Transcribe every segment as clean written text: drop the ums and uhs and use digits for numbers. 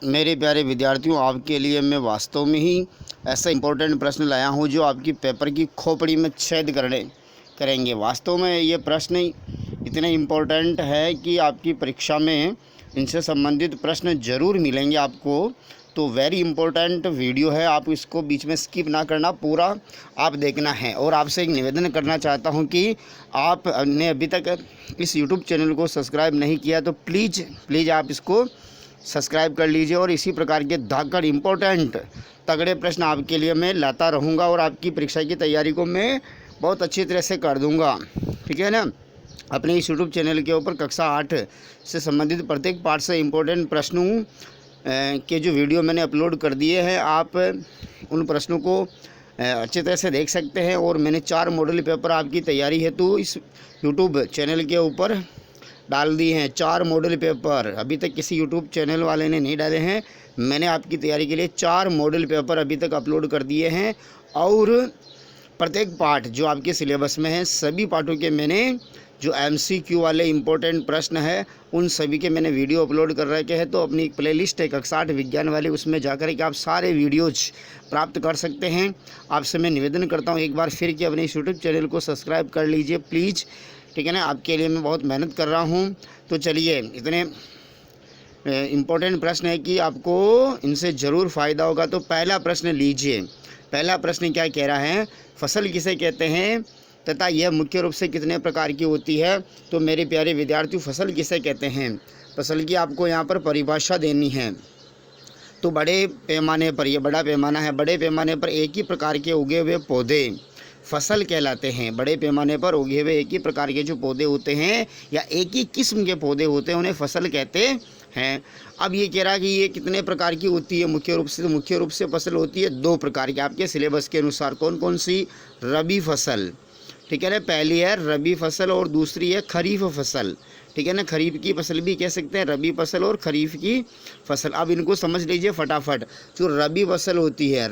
मेरे प्यारे विद्यार्थियों, आपके लिए मैं वास्तव में ही ऐसा इम्पोर्टेंट प्रश्न लाया हूँ जो आपकी पेपर की खोपड़ी में छेद करेंगे। वास्तव में ये प्रश्न इतने इम्पोर्टेंट है कि आपकी परीक्षा में इनसे संबंधित प्रश्न ज़रूर मिलेंगे आपको। तो वेरी इम्पोर्टेंट वीडियो है, आप इसको बीच में स्किप ना करना, पूरा आप देखना है। और आपसे एक निवेदन करना चाहता हूँ कि आपने अभी तक इस यूट्यूब चैनल को सब्सक्राइब नहीं किया तो प्लीज़ आप इसको सब्सक्राइब कर लीजिए। और इसी प्रकार के धाकड़ इम्पोर्टेंट तगड़े प्रश्न आपके लिए मैं लाता रहूँगा और आपकी परीक्षा की तैयारी को मैं बहुत अच्छी तरह से कर दूँगा, ठीक है ना। अपने इस यूट्यूब चैनल के ऊपर कक्षा 8 से संबंधित प्रत्येक पाठ से इम्पोर्टेंट प्रश्नों के जो वीडियो मैंने अपलोड कर दिए हैं, आप उन प्रश्नों को अच्छी तरह से देख सकते हैं। और मैंने 4 मॉडल पेपर आपकी तैयारी हेतु इस यूट्यूब चैनल के ऊपर डाल दिए हैं। 4 मॉडल पेपर अभी तक किसी यूट्यूब चैनल वाले ने नहीं डाले हैं। मैंने आपकी तैयारी के लिए 4 मॉडल पेपर अभी तक अपलोड कर दिए हैं। और प्रत्येक पाठ जो आपके सिलेबस में है, सभी पाठों के मैंने जो MCQ वाले इम्पोर्टेंट प्रश्न है उन सभी के मैंने वीडियो अपलोड कर रखे हैं। तो अपनी एक प्लेलिस्ट है कक्षा 8 विज्ञान वाली, उसमें जाकर के आप सारे वीडियोज प्राप्त कर सकते हैं। आपसे मैं निवेदन करता हूं एक बार फिर कि अपने इस यूट्यूब चैनल को सब्सक्राइब कर लीजिए प्लीज़, ठीक है ना। आपके लिए मैं बहुत मेहनत कर रहा हूं। तो चलिए, इतने इम्पोर्टेंट प्रश्न है कि आपको इनसे ज़रूर फ़ायदा होगा। तो पहला प्रश्न लीजिए। पहला प्रश्न क्या कह रहा है, फसल किसे कहते हैं तथा यह मुख्य रूप से कितने प्रकार की होती है। तो मेरे प्यारे विद्यार्थियों, फसल किसे कहते हैं, फसल की आपको यहाँ पर परिभाषा देनी है। तो बड़े पैमाने पर, यह बड़ा पैमाना है, बड़े पैमाने पर एक ही प्रकार के उगे हुए पौधे फसल कहलाते हैं। बड़े पैमाने पर उगे हुए एक ही प्रकार के जो पौधे होते हैं या एक ही किस्म के पौधे होते हैं उन्हें फसल कहते हैं। अब ये कह रहा है कि ये कितने प्रकार की होती है मुख्य रूप से। तो मुख्य रूप से फसल होती है 2 प्रकार की आपके सिलेबस के अनुसार। कौन कौन सी? रबी फसल, ठीक है ना। पहली है रबी फसल और दूसरी है खरीफ फसल, ठीक है ना। खरीफ की फसल भी कह सकते हैं, रबी फसल और खरीफ की फसल। अब इनको समझ लीजिए फटाफट। जो रबी फसल होती है,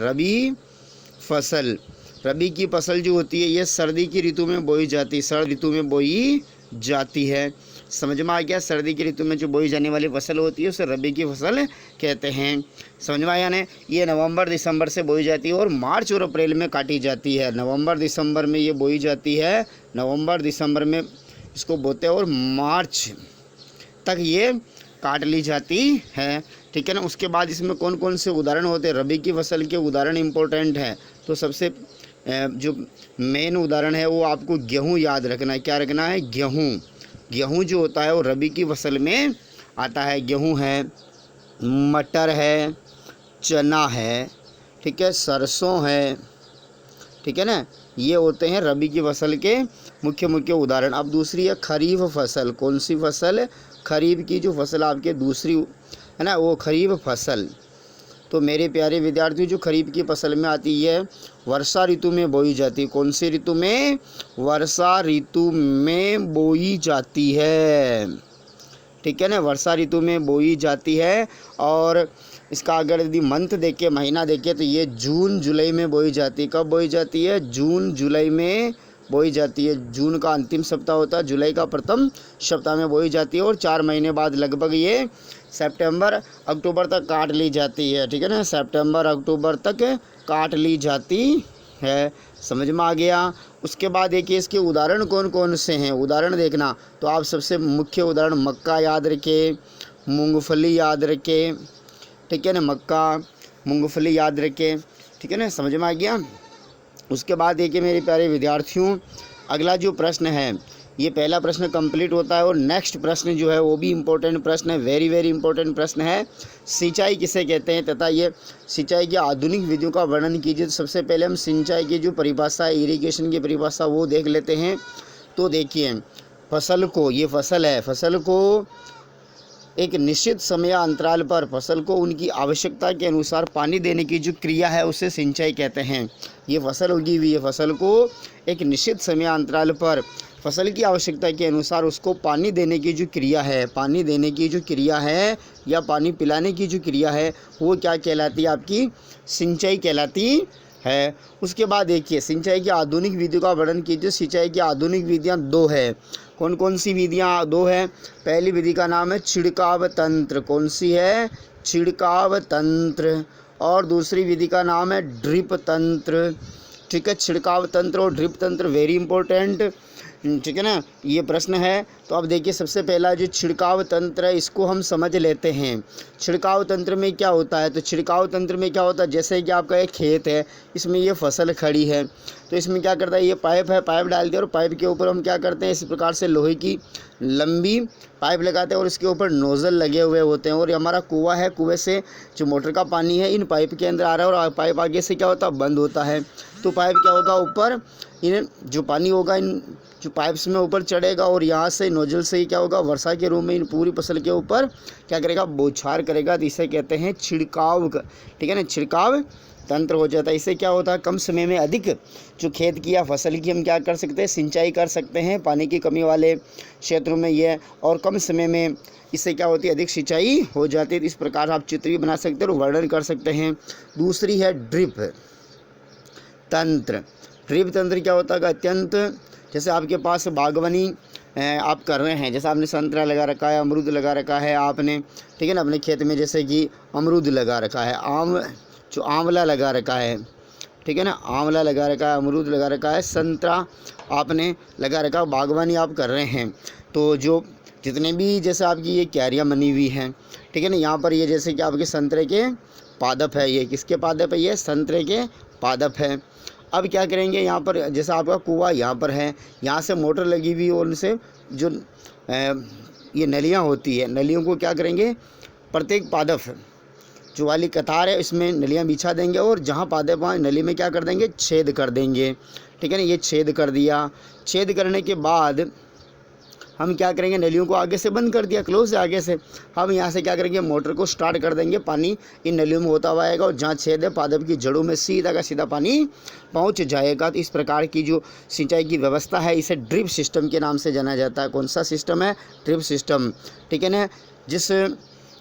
रबी की फसल जो होती है ये सर्दी की ऋतु में बोई जाती है, सर्द ऋतु में बोई जाती है। समझ में आ गया? सर्दी की ऋतु में जो बोई जाने वाली फसल होती है उसे रबी की फसल कहते हैं। समझ में आया ना? ये नवंबर दिसंबर से बोई जाती है और मार्च और अप्रैल में काटी जाती है। नवंबर दिसंबर में ये बोई जाती है, नवंबर दिसंबर में इसको बोते हैं और मार्च तक ये काट ली जाती है, ठीक है ना। उसके बाद इसमें कौन कौन से उदाहरण होते हैं? रबी की फसल के उदाहरण इम्पोर्टेंट है। तो सबसे जो मेन उदाहरण है वो आपको गेहूँ याद रखना है। क्या रखना है? गेहूँ जो होता है वो रबी की फसल में आता है। गेहूँ है, मटर है, चना है, ठीक है, सरसों है, ठीक है ना। ये होते हैं रबी की फसल के मुख्य उदाहरण। अब दूसरी है खरीफ फसल। कौन सी फसल? खरीफ की जो फसल आपके दूसरी है ना, वो खरीफ फसल। तो मेरे प्यारे विद्यार्थियों, जो खरीफ की फसल में आती है वर्षा ऋतु में बोई जाती है। कौन सी ऋतु में? वर्षा ऋतु में बोई जाती है, ठीक है ना। वर्षा ऋतु में बोई जाती है। और इसका अगर यदि मंथ देखें, महीना देखें, तो ये जून जुलाई में बोई जाती है। कब बोई जाती है? जून जुलाई में बोई जाती है। जून का अंतिम सप्ताह होता है, जुलाई का प्रथम सप्ताह में बोई जाती है और 4 महीने बाद लगभग ये सितंबर अक्टूबर तक काट ली जाती है, ठीक है ना। सितंबर अक्टूबर तक काट ली जाती है। समझ में आ गया? उसके बाद देखिए इसके उदाहरण कौन कौन से हैं। उदाहरण देखना तो आप सबसे मुख्य उदाहरण मक्का याद रखें, मूंगफली याद रखें, ठीक है ना। मक्का, मूंगफली याद रखें, ठीक है ना। समझ में आ गया? उसके बाद देखिए मेरे प्यारे विद्यार्थियों, अगला जो प्रश्न है, ये पहला प्रश्न कंप्लीट होता है और नेक्स्ट प्रश्न जो है वो भी इम्पोर्टेंट प्रश्न है, वेरी इम्पोर्टेंट प्रश्न है। सिंचाई किसे कहते हैं तथा ये सिंचाई की आधुनिक विधियों का वर्णन कीजिए। तो सबसे पहले हम सिंचाई की जो परिभाषा है, इरिगेशन की परिभाषा, वो देख लेते हैं। तो देखिए, फसल को, ये फसल है, फसल को एक निश्चित समय अंतराल पर फसल को उनकी आवश्यकता के अनुसार पानी देने की जो क्रिया है उसे सिंचाई कहते हैं। ये फसल उगी हुई है, फसल को एक निश्चित समय अंतराल पर फसल की आवश्यकता के अनुसार उसको पानी देने की जो क्रिया है, पानी देने की जो क्रिया है या पानी पिलाने की जो क्रिया है, वो क्या कहलाती है? आपकी सिंचाई कहलाती है। उसके बाद देखिए सिंचाई की आधुनिक विधियों का वर्णन कीजिए। सिंचाई की आधुनिक विधियाँ 2 है। कौन कौन सी विधियाँ 2 है? पहली विधि का नाम है छिड़काव तंत्र। कौन सी है? छिड़काव तंत्र, और दूसरी विधि का नाम है ड्रिप तंत्र। ठीक है, छिड़काव तंत्र और ड्रिप तंत्र वेरी इंपॉर्टेंट। ठीक है ना, ये प्रश्न है। तो अब देखिए, सबसे पहला जो छिड़काव तंत्र है इसको हम समझ लेते हैं। छिड़काव तंत्र में क्या होता है? तो छिड़काव तंत्र में क्या होता है, जैसे कि आपका एक खेत है, इसमें ये फसल खड़ी है, तो इसमें क्या करता है, ये पाइप है, पाइप डाल दिया और पाइप के ऊपर हम क्या करते हैं, इस प्रकार से लोहे की लंबी पाइप लगाते हैं और इसके ऊपर नोज़ल लगे हुए होते हैं। और हमारा कुआं है, कुएं से जो मोटर का पानी है इन पाइप के अंदर आ रहा है और पाइप आगे से क्या होता है, बंद होता है। तो पाइप क्या होगा, ऊपर इन जो पानी होगा इन जो पाइप्स में ऊपर चढ़ेगा और यहाँ से नोजल से ही क्या होगा, वर्षा के रूप में इन पूरी फसल के ऊपर क्या करेगा, बौछार करेगा। तो इसे कहते हैं छिड़काव। ठीक है ना, छिड़काव तंत्र हो जाता है। इससे क्या होता है, कम समय में अधिक जो खेत की या फसल की हम क्या कर सकते हैं, सिंचाई कर सकते हैं पानी की कमी वाले क्षेत्रों में ये, और कम समय में इससे क्या होती है, अधिक सिंचाई हो जाती है। इस प्रकार आप चित्र भी बना सकते हैं और वर्णन कर सकते हैं। दूसरी है ड्रिप तंत्र। ड्रिप तंत्र क्या होता है, अत्यंत जैसे आपके पास बागवानी आप कर रहे हैं, जैसे आपने संतरा लगा रखा है, अमरूद लगा रखा है आपने, ठीक है ना, अपने खेत में जैसे कि अमरूद लगा रखा है, आंवला लगा रखा है, ठीक है ना, आंवला लगा रखा है, अमरूद लगा रखा है, संतरा आपने लगा रखा, बागवानी आप कर रहे हैं। तो जो जितने भी जैसे आपकी ये क्यारियाँ बनी हुई हैं, ठीक है ना, यहाँ पर ये जैसे कि आपके संतरे के पादप है, ये किसके पादप है, ये संतरे के पादप है। अब क्या करेंगे, यहाँ पर जैसा आपका कुआं यहाँ पर है, यहाँ से मोटर लगी हुई और उनसे जो ये नलियाँ होती है, नलियों को क्या करेंगे, प्रत्येक पादप जो वाली कतार है इसमें नलियाँ बिछा देंगे और जहाँ पादप वहाँ नली में क्या कर देंगे, छेद कर देंगे। ठीक है ना, ये छेद कर दिया। छेद करने के बाद हम क्या करेंगे, नलियों को आगे से बंद कर दिया, क्लोज है आगे से। हम यहाँ से क्या करेंगे, मोटर को स्टार्ट कर देंगे, पानी इन नलियों में होता हुआ आएगा और जहाँ छेद है पादप की जड़ों में सीधा का सीधा पानी पहुँच जाएगा। तो इस प्रकार की जो सिंचाई की व्यवस्था है इसे ड्रिप सिस्टम के नाम से जाना जाता है। कौन सा सिस्टम है, ड्रिप सिस्टम। ठीक है ना, जिस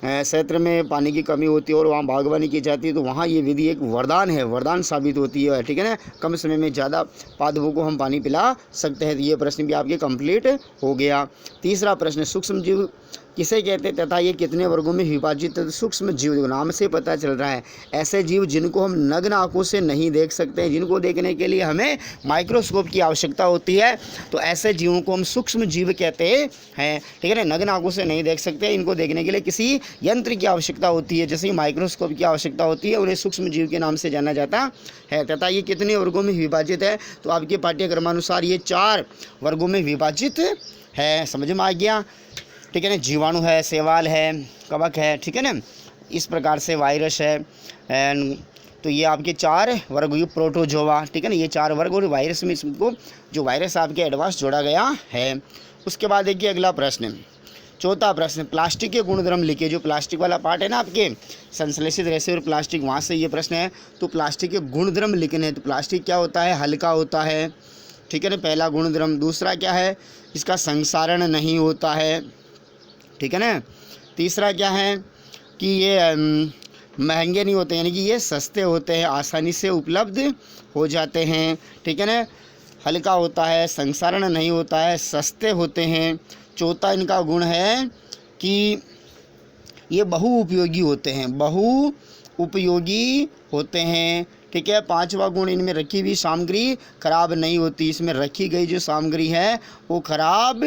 क्षेत्र में पानी की कमी होती है और वहाँ बागवानी की जाती है तो वहाँ ये विधि एक वरदान है, वरदान साबित होती है। ठीक है ना, कम समय में ज़्यादा पादपों को हम पानी पिला सकते हैं। तो ये प्रश्न भी आपके कंप्लीट हो गया। तीसरा प्रश्न, सूक्ष्म जीव किसे कहते हैं तथा ये कितने वर्गों में विभाजित है? तो सूक्ष्म जीव नाम से पता चल रहा है, ऐसे जीव जिनको हम नग्न आंखों से नहीं देख सकते हैं, जिनको देखने के लिए हमें माइक्रोस्कोप की आवश्यकता होती है, तो ऐसे जीवों को हम सूक्ष्म जीव कहते हैं। ठीक है ना, नग्न आंखों से नहीं देख सकते, इनको देखने के लिए किसी यंत्र की आवश्यकता होती है, जैसे माइक्रोस्कोप की आवश्यकता होती है, उन्हें सूक्ष्म जीव के नाम से जाना जाता है। तथा ये कितने वर्गों में विभाजित है? तो आपके पाठ्यक्रमानुसार ये 4 वर्गों में विभाजित है। समझ में आ गया? ठीक है ना, जीवाणु है, शैवाल है, कवक है, ठीक है ना, इस प्रकार से वायरस है। तो ये आपके 4 वर्ग हुए, प्रोटोजोआ। ठीक है ना, ये 4 वर्ग और वायरस में इसको जो वायरस आपके एडवांस जोड़ा गया है। उसके बाद देखिए अगला प्रश्न, चौथा प्रश्न, प्लास्टिक के गुणधर्म लिखिए। जो प्लास्टिक वाला पार्ट है ना आपके संश्लेषित रेशे और प्लास्टिक, वहाँ से ये प्रश्न है। तो प्लास्टिक के गुणधर्म लिखने हैं। तो प्लास्टिक क्या होता है, हल्का होता है। ठीक है ना, पहला गुणधर्म। दूसरा क्या है, इसका संसारण नहीं होता है। ठीक है ना। तीसरा क्या है कि ये महंगे नहीं होते, यानी कि ये सस्ते होते हैं, आसानी से उपलब्ध हो जाते हैं। ठीक है ना, हल्का होता है, संसारण नहीं होता है, सस्ते होते हैं। चौथा इनका गुण है कि ये बहुउपयोगी होते हैं, बहुउपयोगी होते हैं। ठीक है। 5वां गुण, इनमें रखी हुई सामग्री खराब नहीं होती, इसमें रखी गई जो सामग्री है वो खराब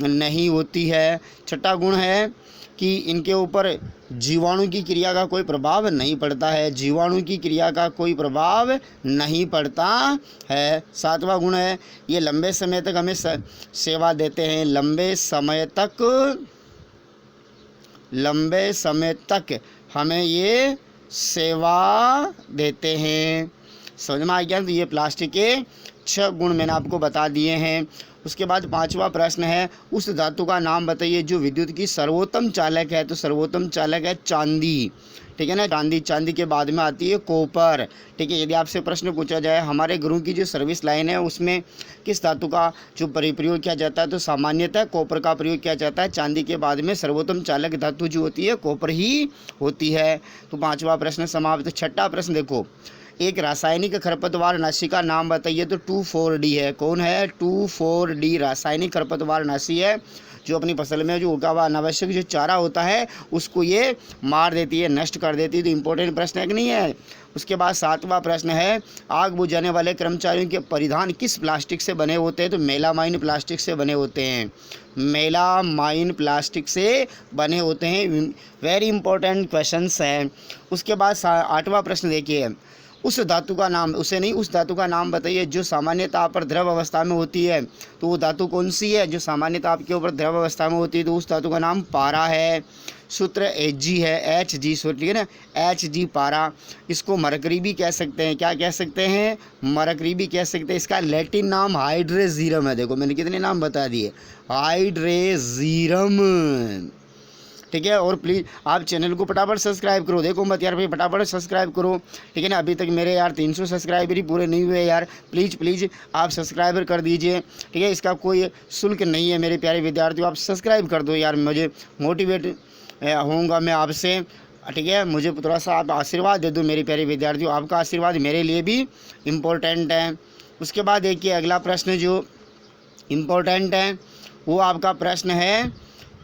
नहीं होती है। 6वां गुण है कि इनके ऊपर जीवाणु की क्रिया का कोई प्रभाव नहीं पड़ता है, जीवाणु की क्रिया का कोई प्रभाव नहीं पड़ता है। 7वां गुण है, ये लंबे समय तक हमें सेवा देते हैं, लंबे समय तक हमें ये सेवा देते हैं। समझ में आ गया? तो ये प्लास्टिक के 6 गुण मैंने आपको बता दिए हैं। उसके बाद 5वां प्रश्न है, उस धातु का नाम बताइए जो विद्युत की सर्वोत्तम चालक है। तो सर्वोत्तम चालक है चांदी। ठीक है ना, चांदी के बाद में आती है कॉपर। ठीक है। यदि आपसे प्रश्न पूछा जाए हमारे घरों की जो सर्विस लाइन है उसमें किस धातु का जो प्रयोग किया जाता है, तो सामान्यतः कॉपर का प्रयोग किया जाता है। चांदी के बाद में सर्वोत्तम चालक धातु जो होती है कॉपर ही होती है। तो 5वां प्रश्न समाप्त। 6वां प्रश्न देखो, एक रासायनिक खरपतवार नाशी का नाम बताइए। तो 2,4-D है। कौन है? 2,4-D रासायनिक खरपतवार नाशी है, जो अपनी फसल में जो उगा हुआ अनावश्यक जो चारा होता है उसको ये मार देती है, नष्ट कर देती है। तो इम्पोर्टेंट प्रश्न है कि नहीं है। उसके बाद 7वां प्रश्न है, आग बुझाने वाले कर्मचारियों के परिधान किस प्लास्टिक से बने होते हैं? तो मेलामाइन प्लास्टिक से बने होते हैं। मेलामाइन प्लास्टिक से बने होते हैं। वेरी इंपॉर्टेंट क्वेश्चंस हैं। उसके बाद 8वां प्रश्न देखिए, उस धातु का नाम, उसे नहीं, उस धातु का नाम बताइए जो सामान्य ताप पर द्रव अवस्था में होती है। तो वो धातु कौन सी है जो सामान्य ताप के ऊपर द्रव अवस्था में होती है? तो उस धातु का नाम पारा है। सूत्र Hg है, Hg सूत्र, ठीक है ना, Hg पारा। इसको मरकरी भी कह सकते हैं। क्या कह सकते हैं? मरकरी भी कह सकते हैं। इसका लैटिन नाम हाइड्रेजीरम है। देखो मैंने कितने नाम बता दिए, हाइड्रेजीरम, ठीक है। और प्लीज़ आप चैनल को फटाफट सब्सक्राइब करो। देखो मत यार भाई, फटाफट सब्सक्राइब करो, ठीक है ना। अभी तक मेरे यार 300 सब्सक्राइबर ही पूरे नहीं हुए यार। प्लीज़ आप सब्सक्राइबर कर दीजिए, ठीक है। इसका कोई शुल्क नहीं है मेरे प्यारे विद्यार्थियों, आप सब्सक्राइब कर दो यार, मुझे मोटिवेट होऊंगा मैं आपसे, ठीक है। मुझे थोड़ा सा आप आशीर्वाद दे दो मेरे प्यारे विद्यार्थियों, आपका आशीर्वाद मेरे लिए भी इम्पोर्टेंट है। उसके बाद देखिए अगला प्रश्न जो इम्पोर्टेंट है वो आपका प्रश्न है,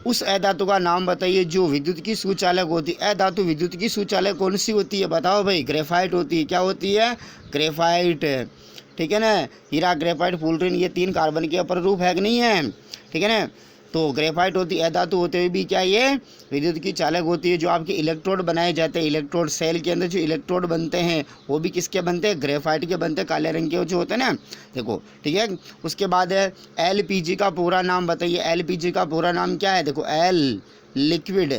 उस अधातु का नाम बताइए जो विद्युत की सुचालक होती है। अधातु विद्युत की सुचालक कौन सी होती है? बताओ भाई। ग्रेफाइट होती है। क्या होती है? ग्रेफाइट, ठीक है ना। हीरा, ग्रेफाइट, फुलरिन, ये 3 कार्बन के अपर रूप है कि नहीं है, ठीक है ना। तो ग्रेफाइट होती है। अधातु होते हुए भी क्या ये विद्युत की चालक होती है। जो आपके इलेक्ट्रोड बनाए जाते हैं, इलेक्ट्रोड सेल के अंदर जो इलेक्ट्रोड बनते हैं वो भी किसके बनते हैं? ग्रेफाइट के बनते हैं, काले रंग के जो होते हैं ना, देखो, ठीक है। उसके बाद है LPG का पूरा नाम बताइए। LPG का पूरा नाम क्या है? देखो, L लिक्विड,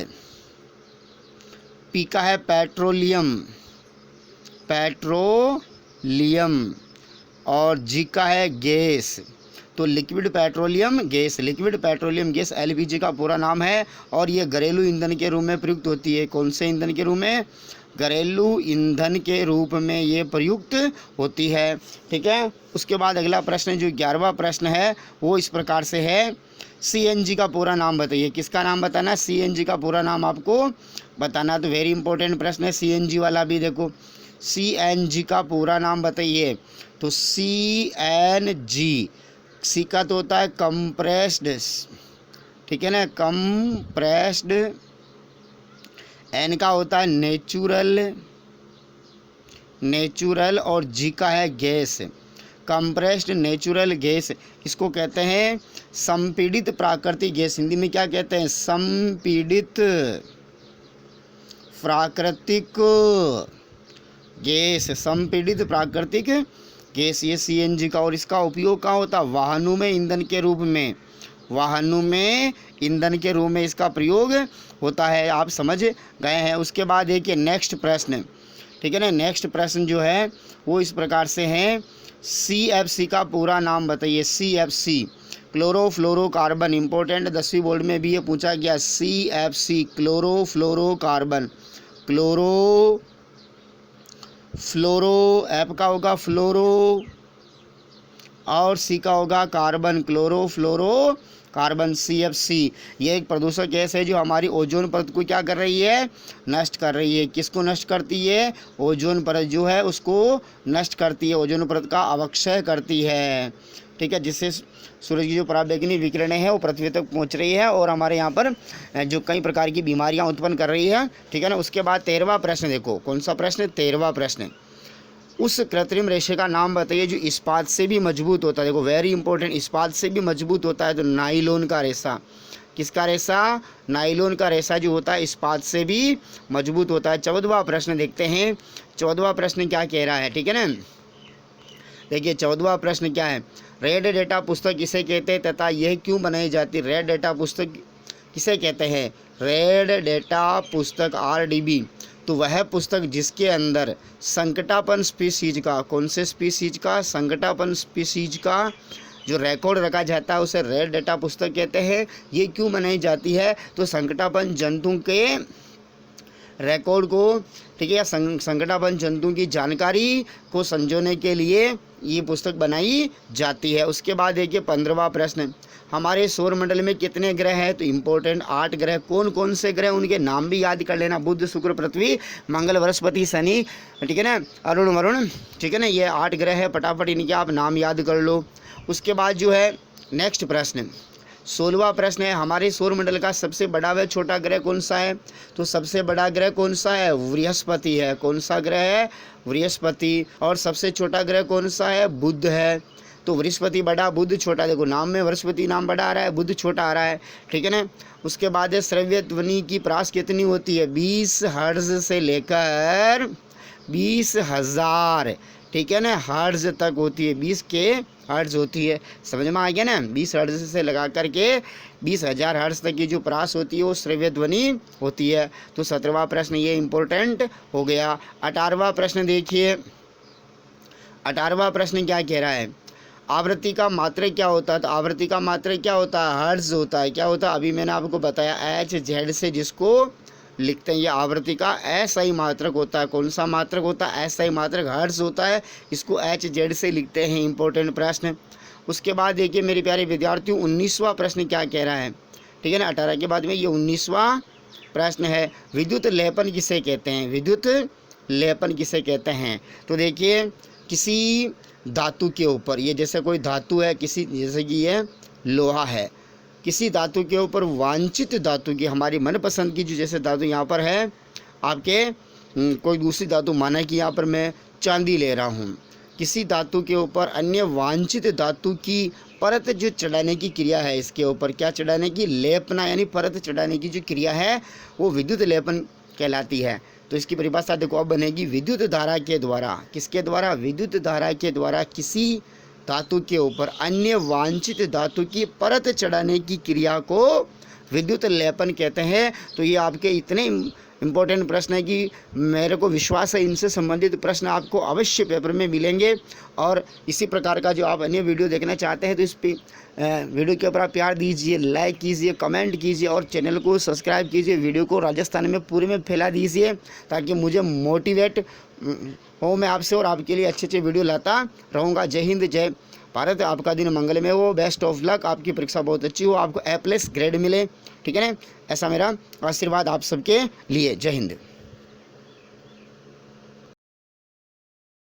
P का है पेट्रोलियम, और G का है गैस। तो liquid petroleum gas, liquid petroleum gas LPG का पूरा नाम है। और ये घरेलू ईंधन के रूप में प्रयुक्त होती है। कौन से ईंधन के रूप में? घरेलू ईंधन के रूप में ये प्रयुक्त होती है, ठीक है। उसके बाद अगला प्रश्न जो 11वां प्रश्न है वो इस प्रकार से है, CNG का पूरा नाम बताइए। किसका नाम बताना? CNG का पूरा नाम आपको बताना। तो वेरी इंपॉर्टेंट प्रश्न है CNG वाला भी। देखो, CNG का पूरा नाम बताइए। तो CNG, सी का तो होता है कंप्रेस्ड, ठीक है ना, कंप्रेस्ड। N का होता है नेचुरल, और G का है गैस, कंप्रेस्ड नेचुरल गैस। इसको कहते हैं संपीड़ित प्राकृतिक गैस। हिंदी में क्या कहते हैं? संपीड़ित प्राकृतिक गैस, संपीड़ित प्राकृतिक गैस, ये CNG का। और इसका उपयोग कहाँ होता है? वाहनों में ईंधन के रूप में, वाहनों में ईंधन के रूप में इसका प्रयोग होता है। आप समझ गए हैं। उसके बाद देखिए नेक्स्ट प्रश्न, ठीक है ना। नेक्स्ट प्रश्न जो है वो इस प्रकार से है, CFC का पूरा नाम बताइए। CFC क्लोरोफ्लोरोकार्बन, इंपॉर्टेंट 10वीं बोर्ड में भी ये पूछा गया। CFC क्लोरोफ्लोरोकार्बन, फ्लोरो, F का होगा फ्लोरो, और C का होगा कार्बन, क्लोरोफ्लोरो कार्बन, CFC। ये एक प्रदूषक गैस है जो हमारी ओजोन परत को क्या कर रही है? नष्ट कर रही है। किसको नष्ट करती है? ओजोन परत जो है उसको नष्ट करती है, ओजोन परत का अवक्षय करती है, ठीक है। जिससे सूरज की जो पराबैंगनी विकिरणें हैं वो पृथ्वी तक पहुंच रही है और हमारे यहाँ पर जो कई प्रकार की बीमारियाँ उत्पन्न कर रही है, ठीक है ना। उसके बाद 13वां प्रश्न देखो, कौन सा प्रश्न? 13वां प्रश्न, उस कृत्रिम रेशे का नाम बताइए जो इस्पात से भी मजबूत होता है। देखो वेरी इंपॉर्टेंट, इस्पात से भी मजबूत होता है। तो नाइलोन का रेशा। किसका रेशा? नाइलोन का रेशा जो होता है इस्पात से भी मजबूत होता है। 14वां प्रश्न देखते हैं। 14वां प्रश्न क्या कह रहा है, ठीक है ना। देखिए 14वां प्रश्न क्या है, रेड डेटा पुस्तक किसे कहते हैं तथा यह क्यों बनाई जाती है? रेड डेटा पुस्तक किसे कहते हैं? रेड डेटा पुस्तक RDB, तो वह पुस्तक जिसके अंदर संकटापन स्पीसीज का, कौन से स्पीसीज का? संकटापन स्पीसीज का जो रिकॉर्ड रखा जाता है उसे रेड डेटा पुस्तक कहते हैं। ये क्यों बनाई जाती है? तो संकटापन जंतु के रिकॉर्ड को, ठीक है, या संकटापन्न जंतु की जानकारी को संजोने के लिए ये पुस्तक बनाई जाती है। उसके बाद देखिए 15वां प्रश्न, हमारे सौरमंडल में कितने ग्रह हैं? तो इम्पोर्टेंट 8 ग्रह। कौन कौन से ग्रह, उनके नाम भी याद कर लेना, बुध शुक्र पृथ्वी मंगल बृहस्पति शनि, ठीक है ना, अरुण वरुण, ठीक है ना, ये 8 ग्रह है, फटाफट इनके आप नाम याद कर लो। उसके बाद जो है नेक्स्ट प्रश्न 16वां प्रश्न है, हमारे सौरमंडल का सबसे बड़ा व छोटा ग्रह कौन सा है? तो सबसे बड़ा ग्रह कौन सा है? बृहस्पति है। कौन सा ग्रह है? बृहस्पति। और सबसे छोटा ग्रह कौन सा है? बुध है। तो बृहस्पति बड़ा, बुध छोटा, देखो नाम में बृहस्पति नाम बड़ा आ रहा है, बुध छोटा आ रहा है, ठीक है ना। उसके बाद है श्रव्य ध्वनि की प्रास कितनी होती है? 20 हर्ट्ज से लेकर 20,000, ठीक है ना, हर्ट्ज तक होती है, 20 के हर्ट्ज होती है। समझ में आ गया ना, 20 हर्ट्ज से लगा करके 20,000 हर्ट्ज तक की जो प्रास होती है वो श्रव्य ध्वनि होती है। तो 17वां प्रश्न ये इम्पोर्टेंट हो गया। 18वां प्रश्न देखिए, 18वां प्रश्न क्या कह रहा है? आवृत्ति का मात्रक क्या होता है? तो आवृत्ति का मात्रक क्या होता है? हर्ट्ज होता है। क्या होता है? अभी मैंने आपको बताया, HZ से जिसको लिखते हैं, ये आवृत्ति का SI मात्रक होता है। कौन सा मात्रक होता है? SI मात्रक, हर्ट्ज होता है, इसको HZ से लिखते हैं। इंपॉर्टेंट प्रश्न। उसके बाद देखिए मेरे प्यारे विद्यार्थियों 19वां प्रश्न क्या कह रहा है, ठीक है ना, 18 के बाद में ये 19वां प्रश्न है, विद्युत लेपन किसे कहते हैं? विद्युत लेपन किसे कहते हैं? तो देखिए किसी धातु के ऊपर, ये जैसे कोई धातु है, किसी, जैसे कि ये लोहा है, किसी धातु के ऊपर वांछित धातु की, हमारी मनपसंद की जो जैसे धातु यहाँ पर है आपके, कोई दूसरी धातु, माना कि यहाँ पर मैं चांदी ले रहा हूँ, किसी धातु के ऊपर अन्य वांछित धातु की परत जो चढ़ाने की क्रिया है, इसके ऊपर क्या चढ़ाने की? लेपना, यानी परत चढ़ाने की जो क्रिया है वो विद्युत लेपन कहलाती है। तो इसकी परिभाषा देखो अब बनेगी, विद्युत धारा के द्वारा, किसके द्वारा? विद्युत धारा के द्वारा किसी धातु के ऊपर अन्य वांछित धातु की परत चढ़ाने की क्रिया को विद्युत लेपन कहते हैं। तो ये आपके इतने इम्पोर्टेंट प्रश्न है कि मेरे को विश्वास है इनसे संबंधित प्रश्न आपको अवश्य पेपर में मिलेंगे। और इसी प्रकार का जो आप अन्य वीडियो देखना चाहते हैं तो इस वीडियो के ऊपर आप प्यार दीजिए, लाइक कीजिए, कमेंट कीजिए और चैनल को सब्सक्राइब कीजिए। वीडियो को राजस्थान में पूरे में फैला दीजिए ताकि मुझे मोटिवेट हो मैं आपसे और आपके लिए अच्छे अच्छे वीडियो लाता रहूँगा। जय हिंद, जय भारत। आपका दिन मंगलमय हो, बेस्ट ऑफ लक, आपकी परीक्षा बहुत अच्छी हो, आपको A+ ग्रेड मिले, ठीक है ना, ऐसा मेरा आशीर्वाद आप सबके लिए। जय हिंद।